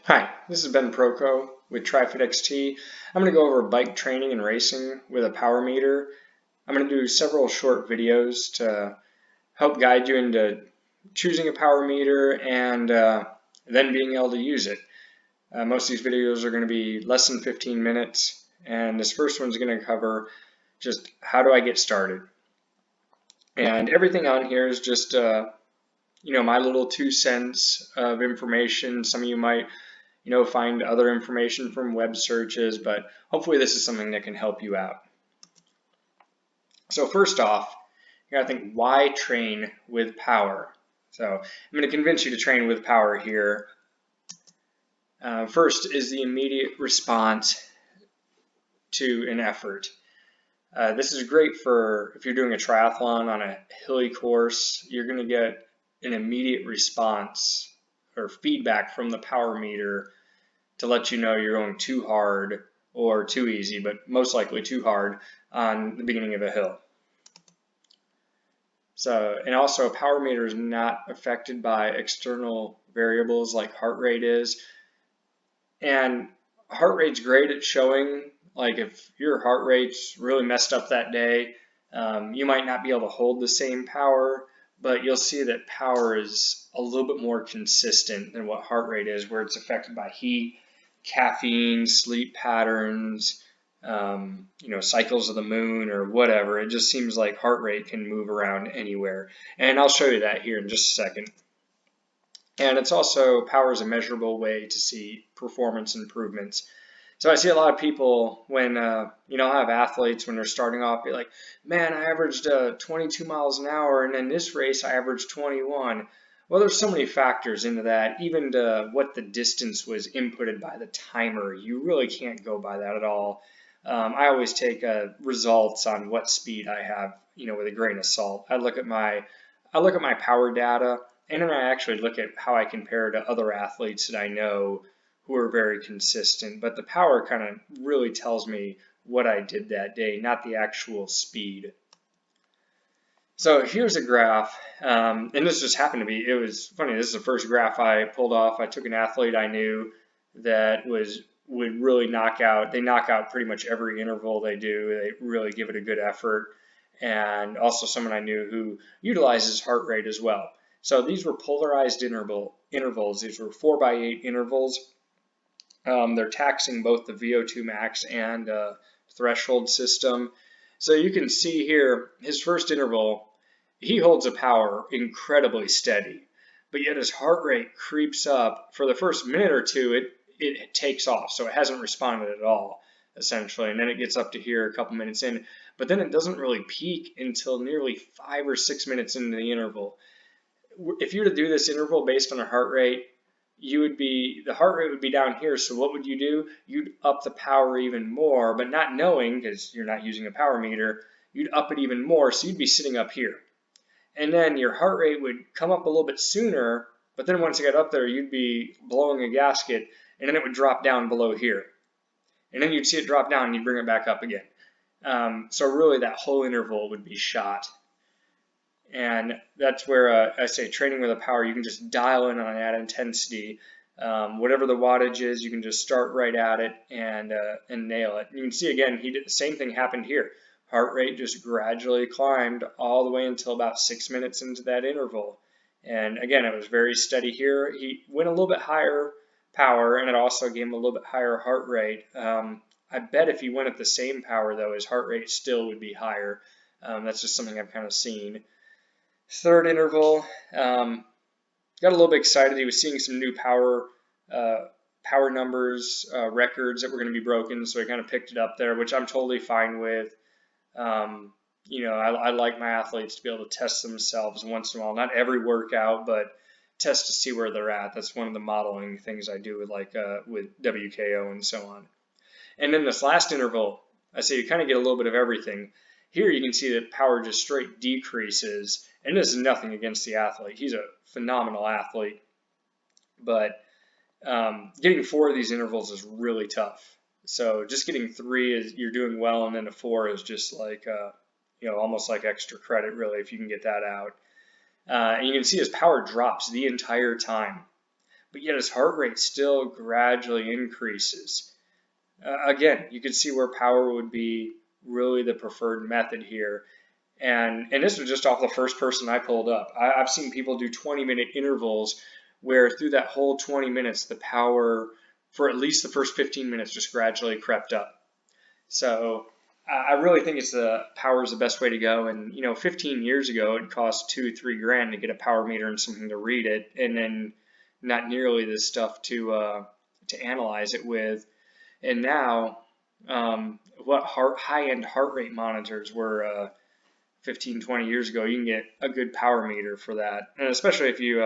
Hi, this is Ben Proko with TriFit XT. I'm going to go over bike training and racing with a power meter. I'm going to do several short videos to help guide you into choosing a power meter and then being able to use it. Most of these videos are going to be less than 15 minutes, and this first one's going to cover just how do I get started. And everything on here is just my little 2 cents of information. Some of you might find other information from web searches, but hopefully this is something that can help you out. So first off, you gotta think, why train with power? So I'm gonna convince you to train with power here. First is the immediate response to an effort. This is great for if you're doing a triathlon on a hilly course. You're gonna get an immediate response or feedback from the power meter to let you know you're going too hard or too easy, but most likely too hard on the beginning of a hill. So, and also a power meter is not affected by external variables like heart rate is. And heart rate's great at showing, like if your heart rate's really messed up that day, you might not be able to hold the same power, but you'll see that power is a little bit more consistent than what heart rate is, where it's affected by heat, caffeine, sleep patterns, cycles of the moon or whatever. It just seems like heart rate can move around anywhere. And I'll show you that here in just a second. And it's also, power is a measurable way to see performance improvements. So I see a lot of people when, I have athletes when they're starting off, be like, man, I averaged 22 miles an hour, and in this race I averaged 21. Well, there's so many factors into that, even to what the distance was inputted by the timer. You really can't go by that at all. I always take results on what speed I have, with a grain of salt. I look at my power data, and then I actually look at how I compare to other athletes that I know who are very consistent. But the power kind of really tells me what I did that day, not the actual speed. So here's a graph, and this just happened to be, it was funny, this is the first graph I pulled off. I took an athlete I knew that would really knock out, they knock out pretty much every interval they do. They really give it a good effort. And also someone I knew who utilizes heart rate as well. So these were polarized intervals. These were 4x8 intervals. They're taxing both the VO2 max and threshold system. So you can see here, his first interval, he holds a power incredibly steady, but yet his heart rate creeps up. For the first minute or two, it takes off, so it hasn't responded at all, essentially. And then it gets up to here a couple minutes in, but then it doesn't really peak until nearly 5 or 6 minutes into the interval. If you were to do this interval based on a heart rate, the heart rate would be down here. So what would you do? You'd up the power even more, but not knowing, because you're not using a power meter, you'd up it even more. So you'd be sitting up here. And then your heart rate would come up a little bit sooner, but then once it got up there, you'd be blowing a gasket, and then it would drop down below here. And then you'd see it drop down, and you'd bring it back up again. So really that whole interval would be shot. And that's where I say training with a power, you can just dial in on that intensity. Whatever the wattage is, you can just start right at it and nail it. And you can see again, he did the same thing happened here. Heart rate just gradually climbed all the way until about 6 minutes into that interval. And again, it was very steady here. He went a little bit higher power, and it also gave him a little bit higher heart rate. I bet if he went at the same power, though, his heart rate still would be higher. That's just something I've kind of seen. Third interval, got a little bit excited. He was seeing some new power numbers, records that were going to be broken, so he kind of picked it up there, which I'm totally fine with. I like my athletes to be able to test themselves once in a while. Not every workout, but test to see where they're at. That's one of the modeling things I do with with WKO and so on. And then this last interval, I say you kind of get a little bit of everything. Here you can see that power just straight decreases, and this is nothing against the athlete. He's a phenomenal athlete, but getting 4 of these intervals is really tough. So just getting 3 is you're doing well, and then a 4 is just like almost like extra credit really if you can get that out. And you can see his power drops the entire time. but yet his heart rate still gradually increases. Again, you can see where power would be really the preferred method here. And this was just off the first person I pulled up. I've seen people do 20-minute intervals where through that whole 20 minutes, the power for at least the first 15 minutes just gradually crept up. So I really think power is the best way to go. And 15 years ago, it cost $2-3 grand to get a power meter and something to read it, and then not nearly this stuff to analyze it with. And now, what high-end heart rate monitors were 15, 20 years ago, you can get a good power meter for that, and especially if you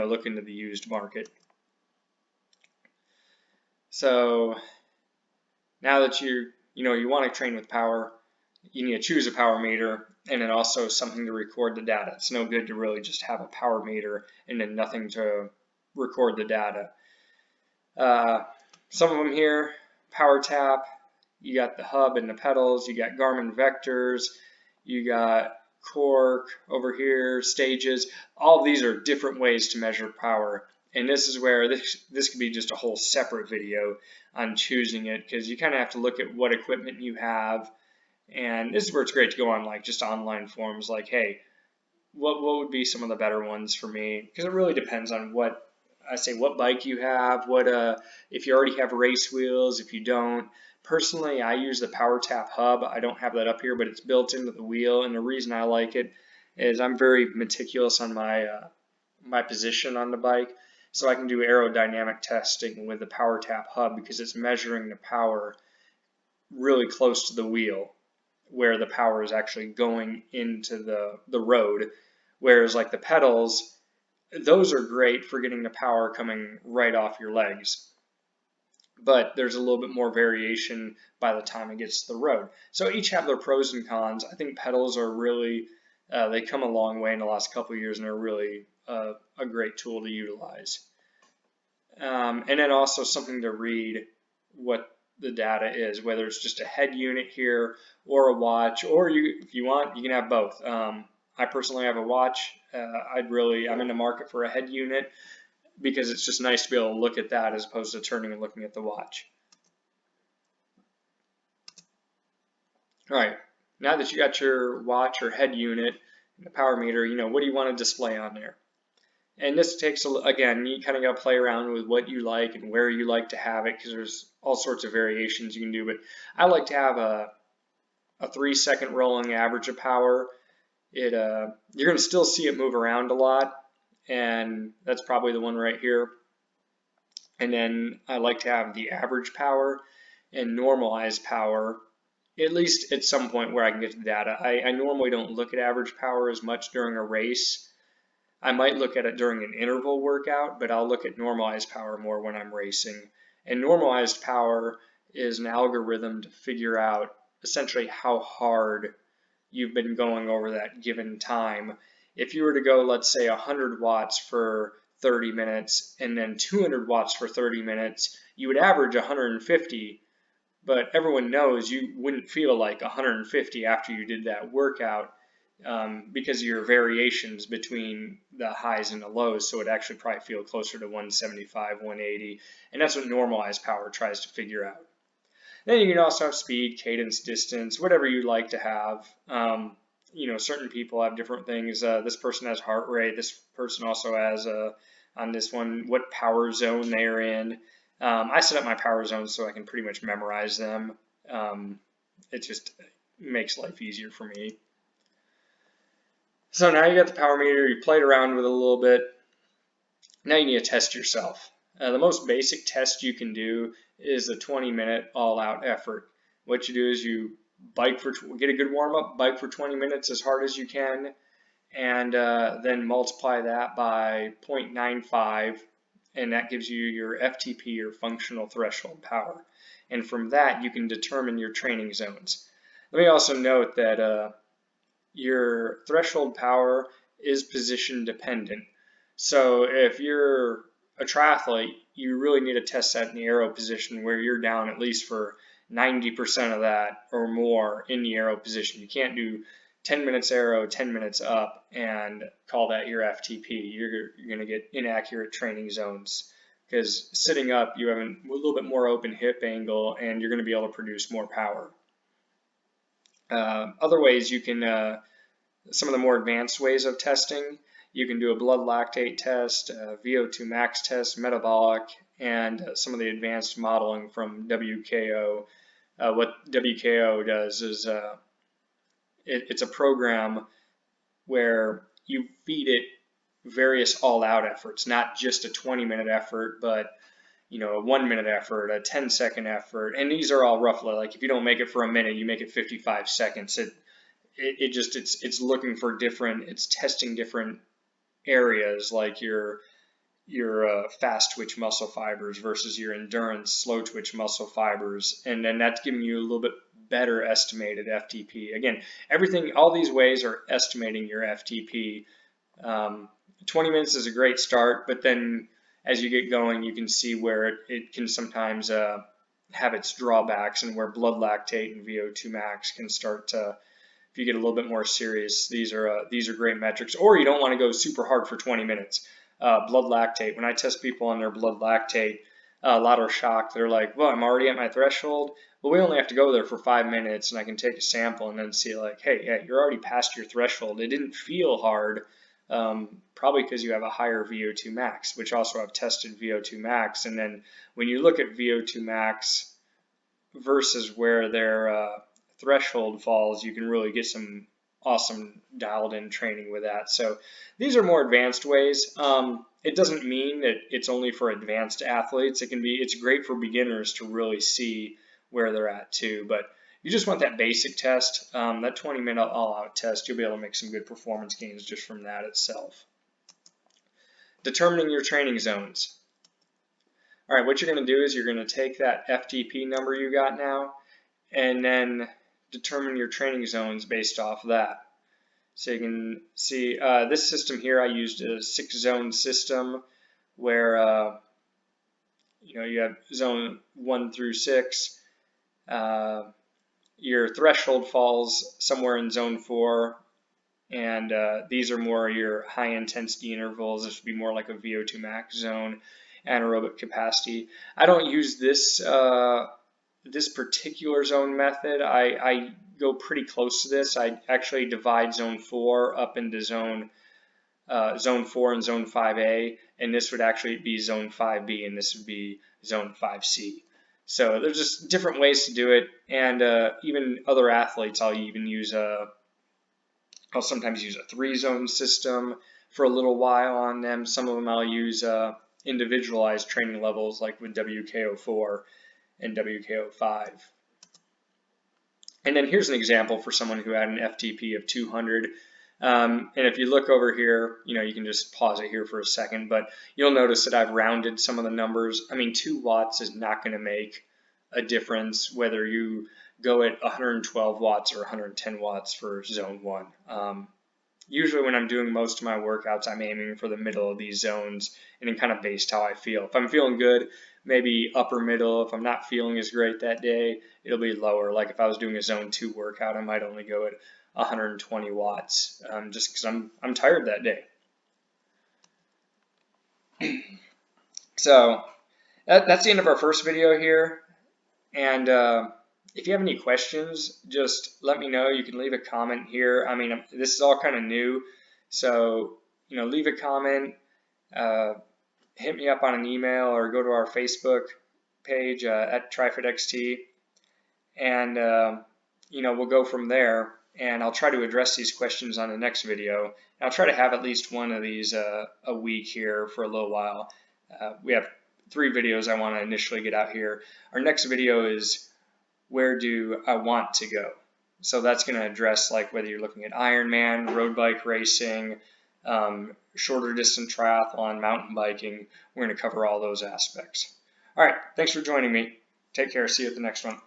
look into the used market. So now that you want to train with power, you need to choose a power meter and then also something to record the data. It's no good to really just have a power meter and then nothing to record the data. Some of them here, power tap, you got the hub and the pedals, you got Garmin vectors, you got cork over here, stages. All of these are different ways to measure power. And this is where this could be just a whole separate video on choosing it, because you kind of have to look at what equipment you have. And this is where it's great to go on like just online forums like, hey, what would be some of the better ones for me? Because it really depends on what bike you have, if you already have race wheels, if you don't. Personally, I use the Power Tap hub. I don't have that up here, but it's built into the wheel, and the reason I like it is I'm very meticulous on my position on the bike, so I can do aerodynamic testing with the Power Tap hub because it's measuring the power really close to the wheel, where the power is actually going into the road, whereas like the pedals, those are great for getting the power coming right off your legs, but there's a little bit more variation by the time it gets to the road. So each have their pros and cons. I think pedals are really, they come a long way in the last couple of years and are really a great tool to utilize. And then also something to read what the data is, whether it's just a head unit here or a watch, or if you want, you can have both. I personally have a watch. I'm in the market for a head unit because it's just nice to be able to look at that as opposed to turning and looking at the watch. All right, now that you got your watch or head unit and the power meter, what do you want to display on there? And this takes, again, you kind of got to play around with what you like and where you like to have it, because there's all sorts of variations you can do. But I like to have a 3-second rolling average of power. You're going to still see it move around a lot, and that's probably the one right here. And then I like to have the average power and normalized power, at least at some point where I can get to the data. I normally don't look at average power as much during a race. I might look at it during an interval workout, but I'll look at normalized power more when I'm racing. And normalized power is an algorithm to figure out essentially how hard you've been going over that given time. If you were to go, let's say 100 watts for 30 minutes and then 200 watts for 30 minutes, you would average 150, but everyone knows you wouldn't feel like 150 after you did that workout because of your variations between the highs and the lows, so it actually probably feel closer to 175, 180, and that's what normalized power tries to figure out. Then you can also have speed, cadence, distance, whatever you'd like to have. Certain people have different things. This person has heart rate. This person also has, on this one, what power zone they're in. I set up my power zones so I can pretty much memorize them. It just makes life easier for me. So now you got the power meter, you played around with it a little bit. Now you need to test yourself. The most basic test you can do is a 20-minute all-out effort. What you do is you get a good warm-up, bike for 20 minutes as hard as you can, and then multiply that by 0.95, and that gives you your FTP, or functional threshold power. And from that, you can determine your training zones. Let me also note that your threshold power is position dependent. So if you're a triathlete, you really need to test that in the aero position where you're down at least for 90% of that or more in the aero position. You can't do 10 minutes aero, 10 minutes up and call that your FTP. You're going to get inaccurate training zones because sitting up you have a little bit more open hip angle and you're going to be able to produce more power. Other ways you can, some of the more advanced ways of testing, you can do a blood lactate test, VO2 max test, metabolic, and some of the advanced modeling from WKO. What WKO does is it's a program where you feed it various all-out efforts, not just a 20-minute effort, but a 1-minute effort, a 10-second effort, and these are all roughly like if you don't make it for a minute, you make it 55 seconds. It's looking for different, it's testing different areas like your fast twitch muscle fibers versus your endurance slow twitch muscle fibers, and then that's giving you a little bit better estimated FTP. Again, all these ways are estimating your FTP. 20 minutes is a great start, but then as you get going, you can see where it can sometimes have its drawbacks, and where blood lactate and VO2 max can start to, if you get a little bit more serious, these are great metrics. Or you don't want to go super hard for 20 minutes. Blood lactate, when I test people on their blood lactate, a lot are shocked. They're like, well, I'm already at my threshold. Well, we only have to go there for 5 minutes, and I can take a sample and then see like, hey, yeah, you're already past your threshold. It didn't feel hard, probably because you have a higher VO2 max, which also I've tested VO2 max. And then when you look at VO2 max versus where their threshold falls, you can really get some awesome dialed in training with that. So these are more advanced ways. It doesn't mean that it's only for advanced athletes. It's great for beginners to really see where they're at too. But you just want that basic test, that 20-minute all-out test. You'll be able to make some good performance gains just from that itself. Determining your training zones. All right, what you're going to do is you're going to take that FTP number you got now and then determine your training zones based off of that. So you can see this system here, I used a 6-zone system where you have zone 1 through 6. Your threshold falls somewhere in zone 4, and these are more your high intensity intervals. This would be more like a VO2 max zone, anaerobic capacity. I don't use this this particular zone method. I go pretty close to this. I actually divide zone 4 up into zone 4 and zone 5A, and this would actually be zone 5B, and this would be zone 5C. So there's just different ways to do it, and even other athletes, I'll sometimes use a 3-zone system for a little while on them. Some of them I'll use individualized training levels like with WKO4 and WKO5. And then here's an example for someone who had an FTP of 200. And if you look over here, you can just pause it here for a second, but you'll notice that I've rounded some of the numbers. I mean, 2 watts is not going to make a difference whether you go at 112 watts or 110 watts for zone 1. Usually when I'm doing most of my workouts, I'm aiming for the middle of these zones, and it kind of based how I feel. If I'm feeling good, maybe upper middle. If I'm not feeling as great that day, it'll be lower. Like if I was doing a zone 2 workout, I might only go at 120 watts just because I'm tired that day. So that's the end of our first video here. And if you have any questions, just let me know. You can leave a comment here. I mean, this is all kind of new, so leave a comment, hit me up on an email, or go to our Facebook page at TriFitXT, and we'll go from there. And I'll try to address these questions on the next video. And I'll try to have at least one of these a week here for a little while. We have 3 videos I want to initially get out here. Our next video is where do I want to go? So that's going to address like whether you're looking at Ironman, road bike racing, shorter distance triathlon, mountain biking. We're going to cover all those aspects. All right, thanks for joining me. Take care. See you at the next one.